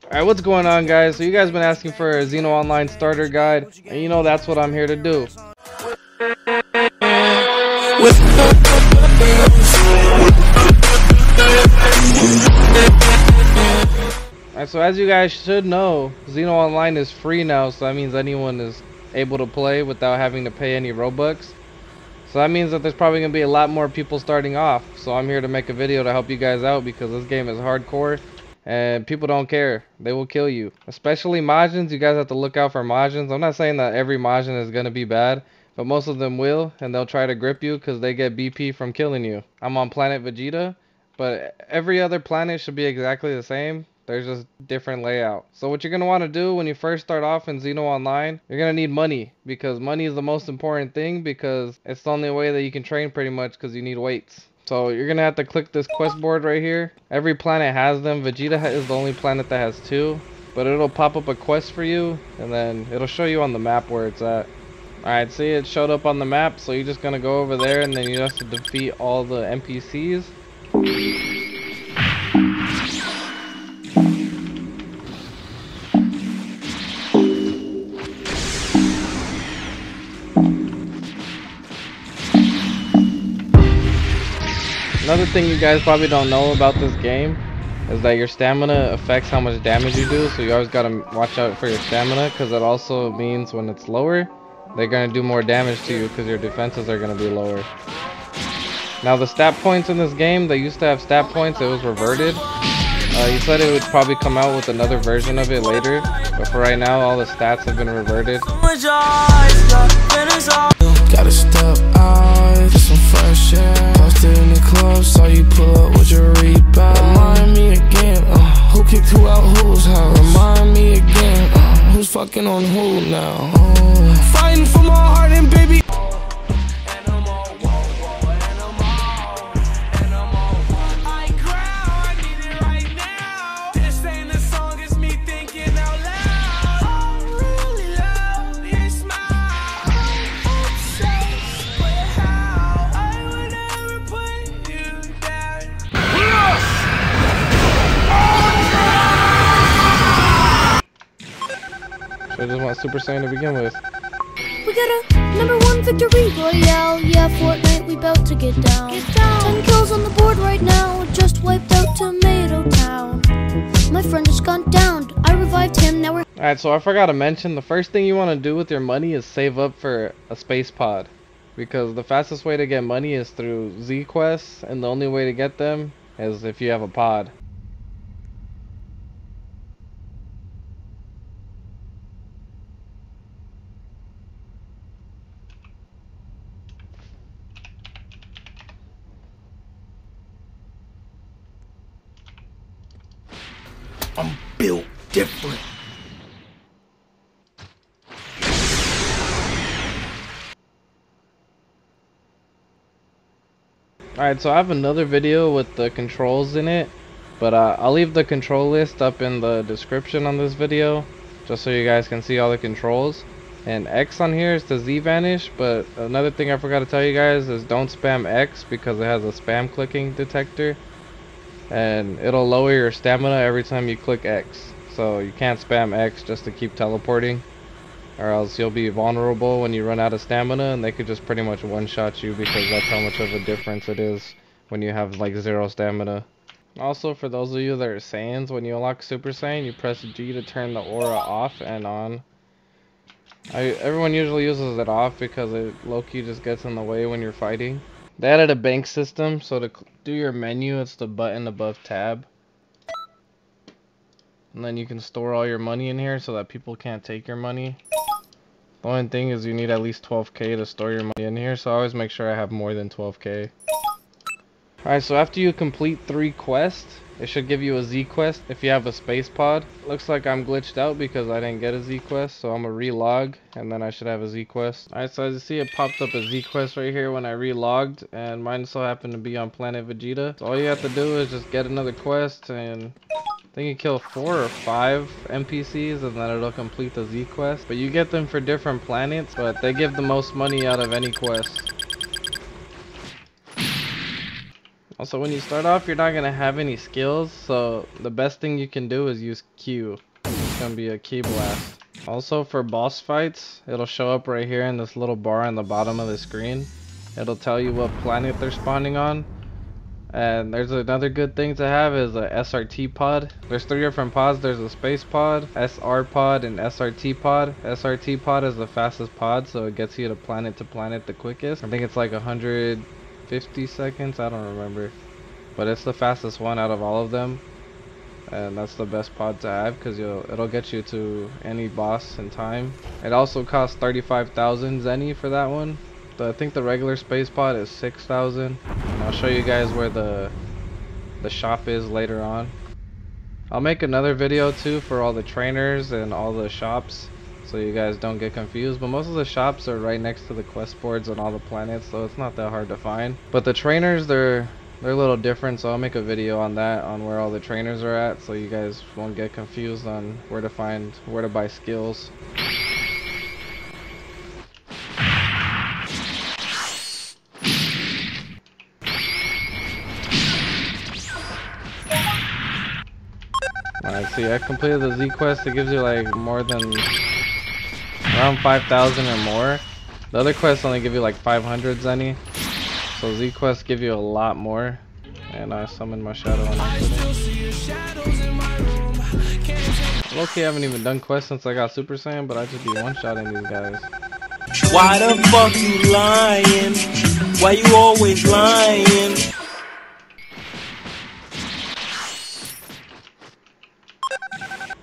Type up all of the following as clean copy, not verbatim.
Alright, what's going on, guys? So you guys been asking for a Xeno Online starter guide, and you know that's what I'm here to do. Alright, so as you guys should know, Xeno Online is free now, so that means anyone is able to play without having to pay any Robux. So that means that there's probably going to be a lot more people starting off. So I'm here to make a video to help you guys out because this game is hardcore and people don't care. They will kill you. Especially Majins. You guys have to look out for Majins. I'm not saying that every Majin is going to be bad, but most of them will, and they'll try to grip you because they get BP from killing you. I'm on planet Vegeta, but every other planet should be exactly the same. There's just different layout. So what you're going to want to do when you first start off in Xeno Online, you're going to need money, because money is the most important thing, because it's the only way that you can train pretty much, because you need weights. So you're going to have to click this quest board right here. Every planet has them. Vegeta is the only planet that has 2, but it'll pop up a quest for you, and then it'll show you on the map where it's at. Alright, see, it showed up on the map, so you're just going to go over there, and then you have to defeat all the NPCs. Another thing you guys probably don't know about this game is that your stamina affects how much damage you do, so you always gotta watch out for your stamina, because it also means when it's lower, they're gonna do more damage to you because your defenses are gonna be lower. Now the stat points in this game, they used to have stat points, it was reverted. He said it would probably come out with another version of it later, but for right now all the stats have been reverted. Gotta step out, get some fresh air. Posted in the club, saw you pull up with your rebound. Remind me again, who kicked who out whose house? Remind me again, who's fucking on who now? Fighting for my heart and baby. I just want Super Saiyan to begin with. We got a #1 victory royale. Yeah, Fortnite, we bout to get down. 10 kills on the board right now. Just wiped out Tomato Town. My friend just gone down. I revived him. Now we're. Alright, so I forgot to mention, the first thing you want to do with your money is save up for a space pod. Because the fastest way to get money is through Z quests, and the only way to get them is if you have a pod. I'm built different. Alright, so I have another video with the controls in it, but I'll leave the control list up in the description on this video, just so you guys can see all the controls. And X on here is the Z Vanish, but another thing I forgot to tell you guys is don't spam X, because it has a spam clicking detector, and it'll lower your stamina every time you click X. So you can't spam X just to keep teleporting, or else you'll be vulnerable when you run out of stamina, and they could just pretty much one-shot you, because that's how much of a difference it is when you have like 0 stamina. Also, for those of you that are Saiyans, when you unlock Super Saiyan, you press G to turn the aura off and on. Everyone usually uses it off because it low-key just gets in the way when you're fighting. They added a bank system, so to do your menu, it's the button above tab. And then you can store all your money in here so that people can't take your money. The only thing is you need at least 12k to store your money in here, so I always make sure I have more than 12k. Alright, so after you complete 3 quests, it should give you a Z quest if you have a space pod. Looks like I'm glitched out because I didn't get a Z quest, so I'm gonna relog and then I should have a Z quest. Alright, so as you see, it popped up a Z quest right here when I relogged, and mine so happened to be on planet Vegeta. So all you have to do is just get another quest, and I think you kill 4 or 5 NPCs and then it'll complete the Z quest. But you get them for different planets, but they give the most money out of any quest. Also, when you start off, you're not gonna have any skills, so the best thing you can do is use Q. It's gonna be a key blast. Also, for boss fights, it'll show up right here in this little bar on the bottom of the screen. It'll tell you what planet they're spawning on. And there's another good thing to have is a SRT pod. There's 3 different pods. There's a space pod, SR pod, and SRT pod. SRT pod is the fastest pod, so it gets you to planet the quickest. I think it's like 150 seconds, I don't remember. But it's the fastest one out of all of them. And that's the best pod to have because it'll get you to any boss in time. It also costs 35,000 Zenny for that one. I think the regular space pod is 6,000. I'll show you guys where the shop is later on. I'll make another video too for all the trainers and all the shops, so you guys don't get confused. But most of the shops are right next to the quest boards and all the planets, so it's not that hard to find. But the trainers, they're a little different, so I'll make a video on that, on where all the trainers are at, so you guys won't get confused on where to buy skills. Alright, see, I completed the Z quest. It gives you like more than around 5,000 or more. The other quests only give you like 500 Zenny. So Z quests give you a lot more. And I summoned my shadow on okay, I haven't even done quests since I got Super Saiyan, but I just be one-shotting these guys. Why the fuck you lying? Why you always lying?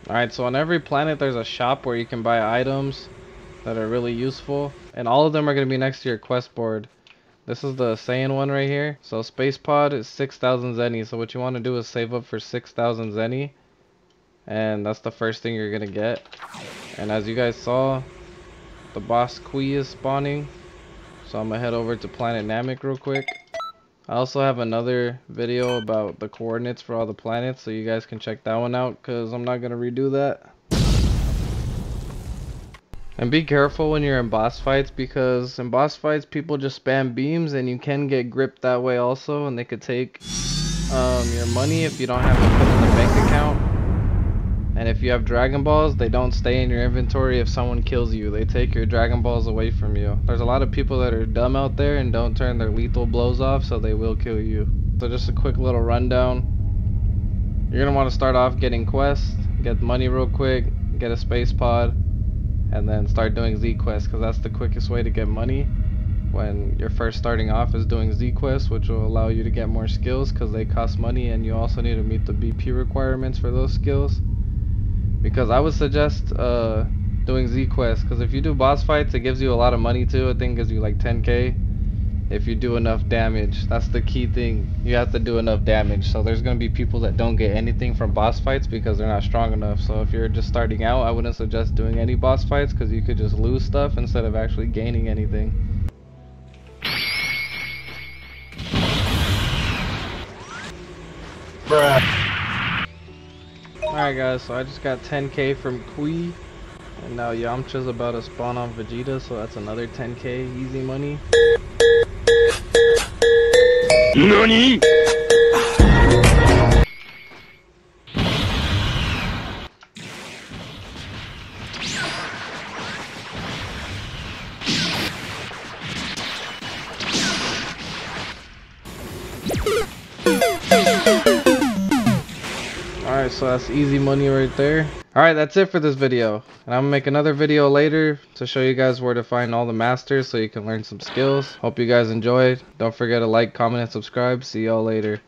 Alright, so on every planet there's a shop where you can buy items that are really useful. And all of them are going to be next to your quest board. This is the Saiyan one right here. So Space Pod is 6,000 Zenny. So what you want to do is save up for 6,000 Zenny. And that's the first thing you're going to get. And as you guys saw, the boss Kui is spawning. So I'm going to head over to Planet Namek real quick. I also have another video about the coordinates for all the planets, so you guys can check that one out, because I'm not going to redo that. And be careful when you're in boss fights, because in boss fights people just spam beams and you can get gripped that way also, and they could take your money if you don't have it put in the bank account. And if you have Dragon Balls, they don't stay in your inventory if someone kills you. They take your Dragon Balls away from you. There's a lot of people that are dumb out there and don't turn their lethal blows off, so they will kill you. So just a quick little rundown. You're going to want to start off getting quests, get money real quick, get a space pod, and then start doing Z quests, because that's the quickest way to get money when you're first starting off, is doing Z quests, which will allow you to get more skills because they cost money, and you also need to meet the BP requirements for those skills. Because I would suggest doing Z quests, because if you do boss fights, it gives you a lot of money too. I think it gives you like 10k if you do enough damage. That's the key thing. You have to do enough damage. So there's going to be people that don't get anything from boss fights because they're not strong enough. So if you're just starting out, I wouldn't suggest doing any boss fights, because you could just lose stuff instead of actually gaining anything. Bruh. Alright guys, so I just got 10k from Kui, and now Yamcha's about to spawn on Vegeta, so that's another 10k easy money. NANI?! Alright, so that's easy money right there. Alright, that's it for this video. And I'm gonna make another video later to show you guys where to find all the masters so you can learn some skills. Hope you guys enjoyed. Don't forget to like, comment, and subscribe. See y'all later.